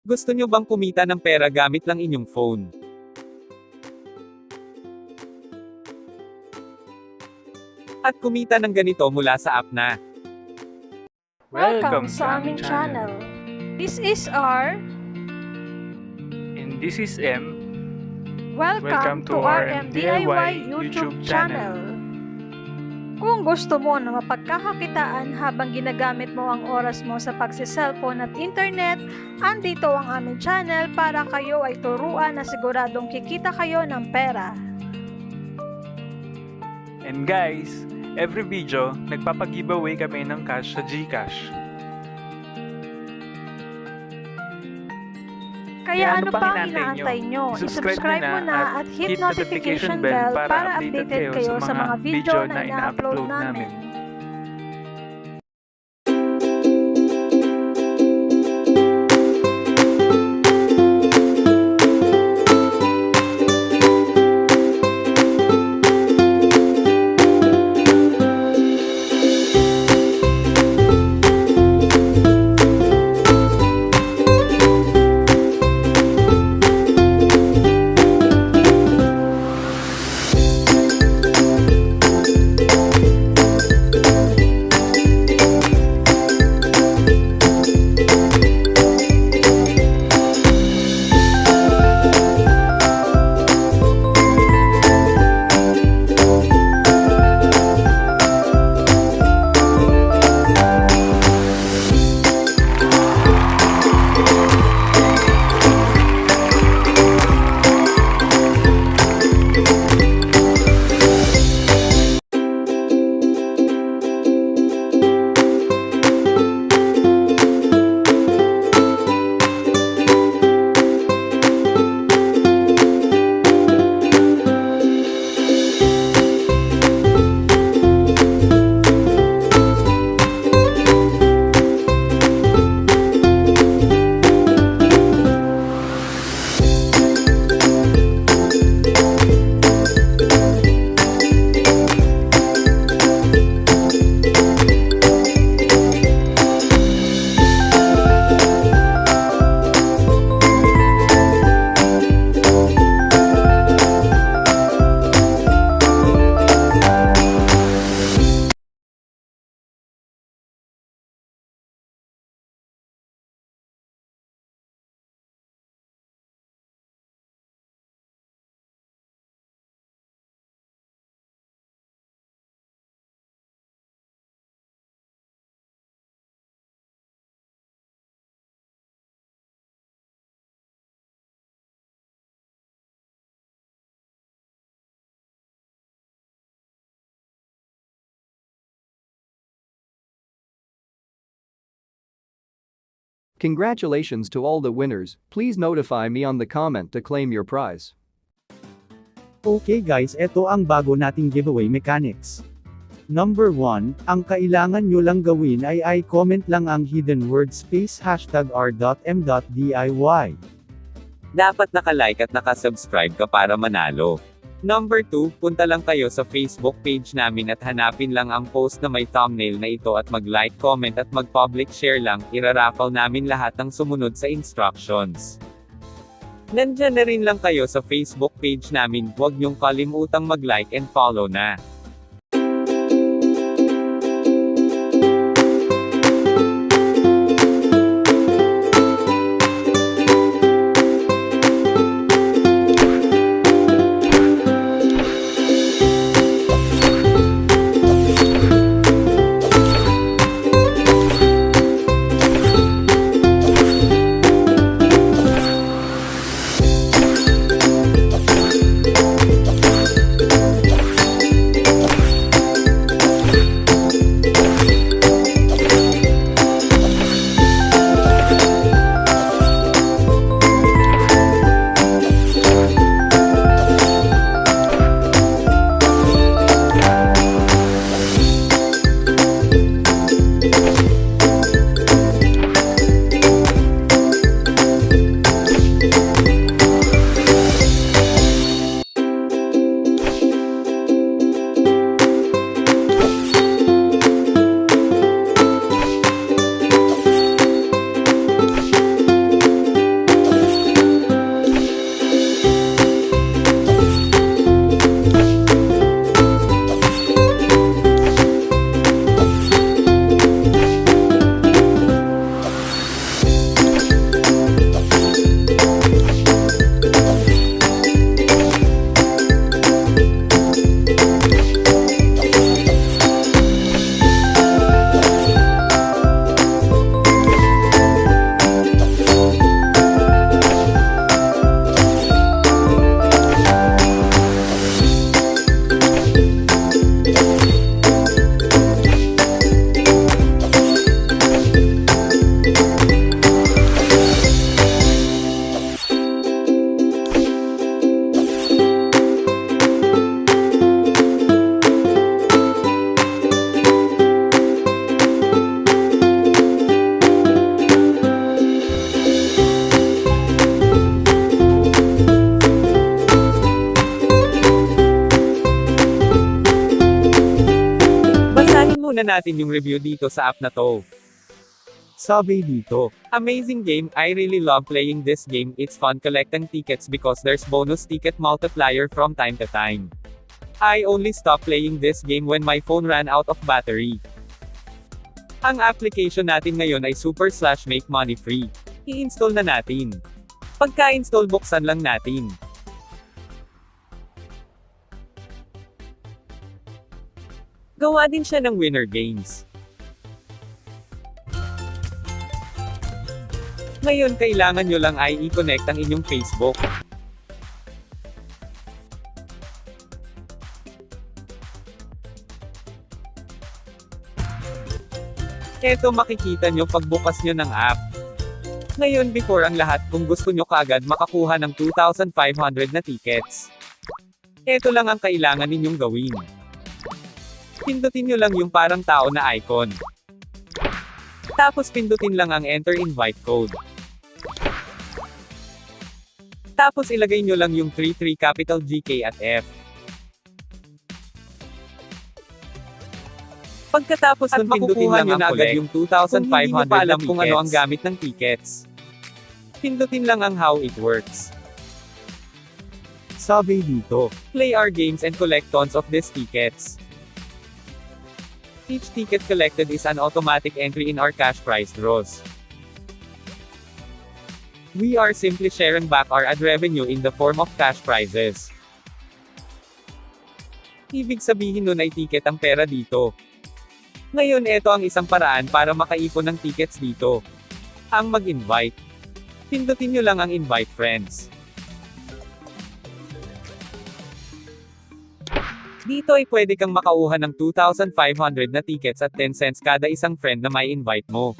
Gusto nyo bang kumita ng pera gamit lang inyong phone? At kumita ng ganito mula sa app na Welcome sa aming channel. This is R. And this is M. Welcome to RMDIY YouTube channel. Kung gusto mo na mapagkakakitaan habang ginagamit mo ang oras mo sa pagsi-cellphone at internet, andito ang aming channel para kayo ay turuan na siguradong kikita kayo ng pera. And guys, every video, nagpapag-giveaway kami ng cash sa Gcash. Kaya ano pa ang inaantay nyo? I-subscribe mo na at hit notification bell para updated kayo sa mga video na ina-upload namin. Congratulations to all the winners, please notify me on the comment to claim your prize. Okay guys, eto ang bago nating giveaway mechanics. Number 1, ang kailangan nyo lang gawin ay i-comment lang ang hidden word space #r.m.diy. dapat naka-like at naka-subscribe ka para manalo. Number 2, punta lang kayo sa Facebook page namin at hanapin lang ang post na may thumbnail na ito at mag-like, comment at mag-public share lang, iraraffle namin lahat ng sumunod sa instructions. Nandyan na rin lang kayo sa Facebook page namin, huwag niyong kalimutang mag-like and follow na. muna natin yung review dito sa app na to. Sabi dito. Amazing game, I really love playing this game, it's fun collecting tickets because there's bonus ticket multiplier from time to time. I only stopped playing this game when my phone ran out of battery. Ang application natin ngayon ay super/make money free. I-install na natin. Pagka-install buksan lang natin. Gawa din siya ng winner games. Ngayon kailangan nyo lang ay i-connect ang inyong Facebook. Eto makikita nyo pagbukas nyo ng app. Ngayon before ang lahat kung gusto nyo kaagad makakuha ng 2,500 na tickets. Eto lang ang kailangan ninyong gawin. Pindutin nyo lang yung parang tao na icon. Tapos pindutin lang ang enter invite code. Tapos ilagay nyo lang yung 33 capital GK at F. Pagkatapos nun pindutin lang ang agad yung 2,500 pa alam kung ano ang gamit ng tickets. Pindutin lang ang how it works. Sabi dito. Play our games and collect tons of these tickets. Each ticket collected is an automatic entry in our cash prize draws. We are simply sharing back our ad revenue in the form of cash prizes. Ibig sabihin nun ay ticket ang pera dito. Ngayon ito ang isang paraan para makaipon ng tickets dito. Ang mag-invite. Pindutin nyo lang ang invite friends. Dito ay pwede kang makauha ng 2,500 na tickets at 10 cents kada isang friend na may invite mo.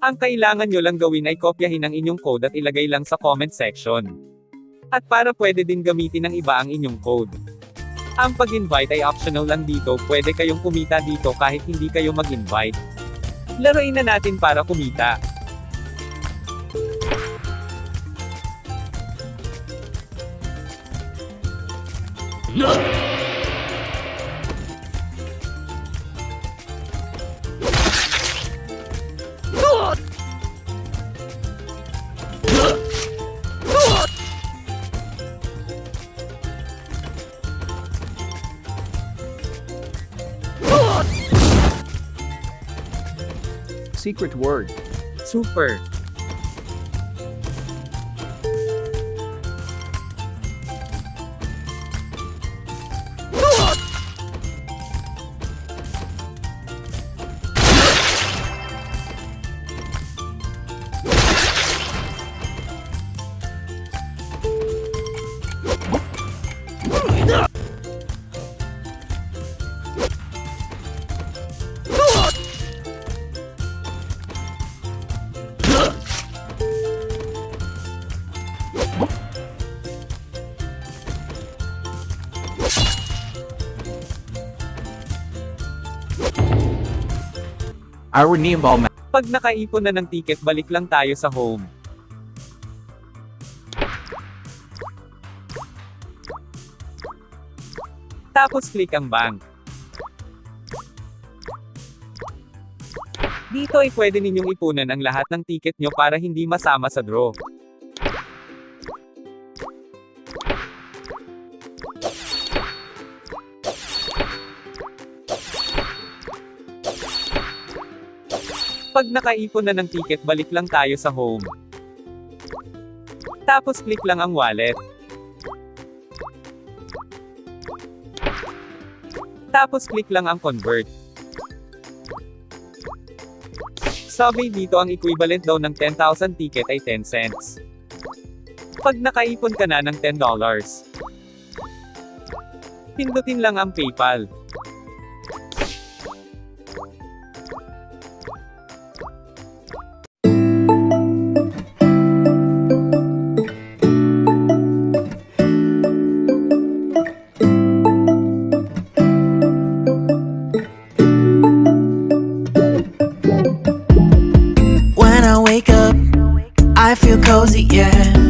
Ang kailangan nyo lang gawin ay kopyahin ang inyong code at ilagay lang sa comment section. At para pwede din gamitin ng iba ang inyong code. Ang pag-invite ay optional lang dito, pwede kayong kumita dito kahit hindi kayo mag-invite. Laruin na natin para kumita. Secret word. Super. Pag nakaipon na ng ticket, balik lang tayo sa home. Tapos click ang bank. Dito ay pwede ninyong ipunan ang lahat ng ticket nyo para hindi masama sa draw. Pag nakaipon na ng ticket, balik lang tayo sa home. Tapos click lang ang wallet. Tapos click lang ang convert. Sabi dito ang equivalent daw ng 10,000 ticket ay 10 cents. Pag nakaipon ka na ng $10, pindutin lang ang PayPal. I feel cozy, yeah.